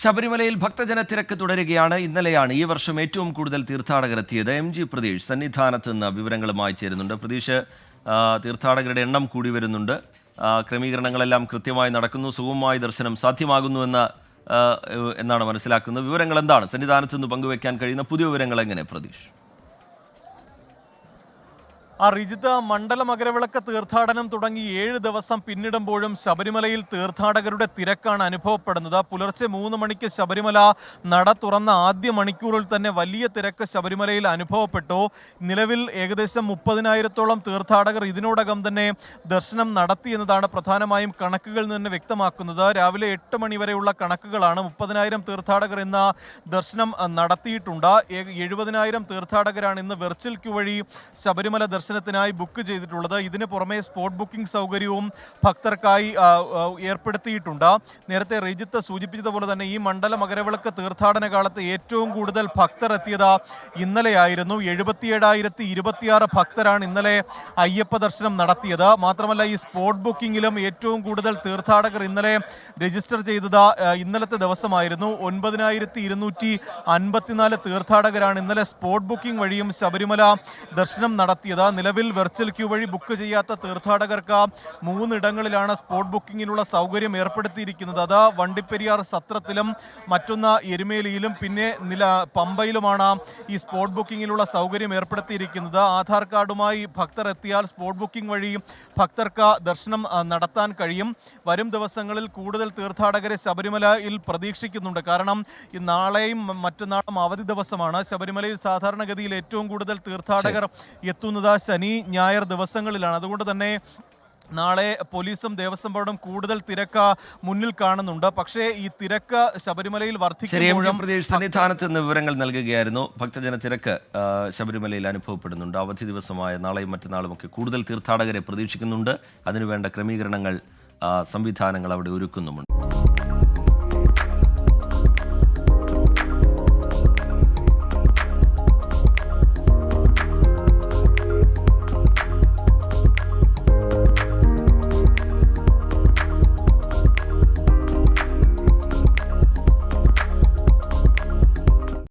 ശബരിമലയിൽ ഭക്തജന തിരക്ക് തുടരുകയാണ്. ഇന്നലെയാണ് ഈ വർഷം ഏറ്റവും കൂടുതൽ തീർത്ഥാടകർ എത്തിയത്. MG പ്രതീഷ് സന്നിധാനത്ത് നിന്ന് വിവരങ്ങളുമായി ചേരുന്നുണ്ട്. പ്രതീഷ്, തീർത്ഥാടകരുടെ എണ്ണം കൂടി വരുന്നുണ്ട്, ക്രമീകരണങ്ങളെല്ലാം കൃത്യമായി നടക്കുന്നു, സുഗമമായി ദർശനം സാധ്യമാകുന്നു എന്നാണ് മനസ്സിലാക്കുന്നത്. വിവരങ്ങൾ എന്താണ്? സന്നിധാനത്ത് നിന്ന് പങ്കുവയ്ക്കാൻ കഴിയുന്ന പുതിയ വിവരങ്ങൾ എങ്ങനെ പ്രതീഷ്? റിജിത്ത്, മണ്ഡല മകരവിളക്ക് തീർത്ഥാടനം തുടങ്ങി 7 ദിവസം പിന്നിടുമ്പോഴും ശബരിമലയിൽ തീർത്ഥാടകരുടെ തിരക്കാണ് അനുഭവപ്പെടുന്നത്. പുലർച്ചെ 3 മണിക്ക് ശബരിമല നട തുറന്ന ആദ്യ മണിക്കൂറിൽ തന്നെ വലിയ തിരക്ക് ശബരിമലയിൽ അനുഭവപ്പെട്ടു. നിലവിൽ ഏകദേശം 30,000-ഓളം തീർത്ഥാടകർ ഇതിനോടകം തന്നെ ദർശനം നടത്തി എന്നതാണ് പ്രധാനമായും കണക്കുകളിൽ നിന്ന് വ്യക്തമാക്കുന്നത്. രാവിലെ 8 മണി വരെയുള്ള കണക്കുകളാണ്. 30,000 തീർത്ഥാടകർ ഇന്ന് ദർശനം നടത്തിയിട്ടുണ്ട്. 70,000 തീർത്ഥാടകരാണ് ഇന്ന് വെർച്വൽ ക്യൂ വഴി ശബരിമല ദർശനത്തിനായി ബുക്ക് ചെയ്തിട്ടുള്ളത്. ഇതിന് പുറമെ സ്പോട്ട് ബുക്കിംഗ് സൗകര്യവും ഭക്തർക്കായി ഏർപ്പെടുത്തിയിട്ടുണ്ട്. നേരത്തെ റിജിത്ത് സൂചിപ്പിച്ചതുപോലെ തന്നെ ഈ മണ്ഡല മകരവിളക്ക് തീർത്ഥാടന കാലത്ത് ഏറ്റവും കൂടുതൽ ഭക്തർ എത്തിയത് ഇന്നലെയായിരുന്നു. 77,026 ഭക്തരാണ് ഇന്നലെ അയ്യപ്പ ദർശനം നടത്തിയത്. മാത്രമല്ല, ഈ സ്പോട്ട് ബുക്കിങ്ങിലും ഏറ്റവും കൂടുതൽ തീർത്ഥാടകർ ഇന്നലെ രജിസ്റ്റർ ചെയ്തത് ഇന്നലത്തെ ദിവസമായിരുന്നു. 9,254 തീർത്ഥാടകരാണ് ഇന്നലെ സ്പോട്ട് ബുക്കിംഗ് വഴിയും ശബരിമല ദർശനം നടത്തിയത്. നിലവിൽ വെർച്വൽ ക്യൂ വഴി ബുക്ക് ചെയ്യാത്ത തീർത്ഥാടകർക്ക് 3 ഇടങ്ങളിലാണ് സ്പോട്ട് ബുക്കിങ്ങിനുള്ള സൗകര്യം ഏർപ്പെടുത്തിയിരിക്കുന്നത്. അത് വണ്ടിപ്പെരിയാർ സത്രത്തിലും മറ്റൊന്ന് എരുമേലിയിലും പിന്നെ പമ്പയിലുമാണ് ഈ സ്പോട്ട് ബുക്കിങ്ങിനുള്ള സൗകര്യം ഏർപ്പെടുത്തിയിരിക്കുന്നത്. ആധാർ കാർഡുമായി ഭക്തർ എത്തിയാൽ സ്പോട്ട് ബുക്കിംഗ് വഴി ഭക്തർക്ക് ദർശനം നടത്താൻ കഴിയും. വരും ദിവസങ്ങളിൽ കൂടുതൽ തീർത്ഥാടകരെ ശബരിമലയിൽ പ്രതീക്ഷിക്കുന്നുണ്ട്. കാരണം ഈ നാളെയും മറ്റന്നാളും അവധി ദിവസമാണ്. ശബരിമലയിൽ സാധാരണഗതിയിൽ ഏറ്റവും കൂടുതൽ തീർത്ഥാടകർ എത്തുന്നത് ശനി ഞായർ ദിവസങ്ങളിലാണ്. അതുകൊണ്ട് തന്നെ നാളെ പോലീസും ദേവസ്വം ബോർഡും കൂടുതൽ തിരക്ക് മുന്നിൽ കാണുന്നുണ്ട്. പക്ഷേ ഈ തിരക്ക് ശബരിമലയിൽ വർദ്ധിക്കുമ്പോഴും സന്നിധാനത്ത് നിന്ന് വിവരങ്ങൾ നൽകുകയായിരുന്നു. ഭക്തജന തിരക്ക് ശബരിമലയിൽ അനുഭവപ്പെടുന്നുണ്ട്. അവധി ദിവസമായ നാളെയും മറ്റന്നാളും ഒക്കെ കൂടുതൽ തീർത്ഥാടകരെ പ്രതീക്ഷിക്കുന്നുണ്ട്. അതിനുവേണ്ട ക്രമീകരണങ്ങൾ, സംവിധാനങ്ങൾ അവിടെ ഒരുക്കുന്നുമുണ്ട്.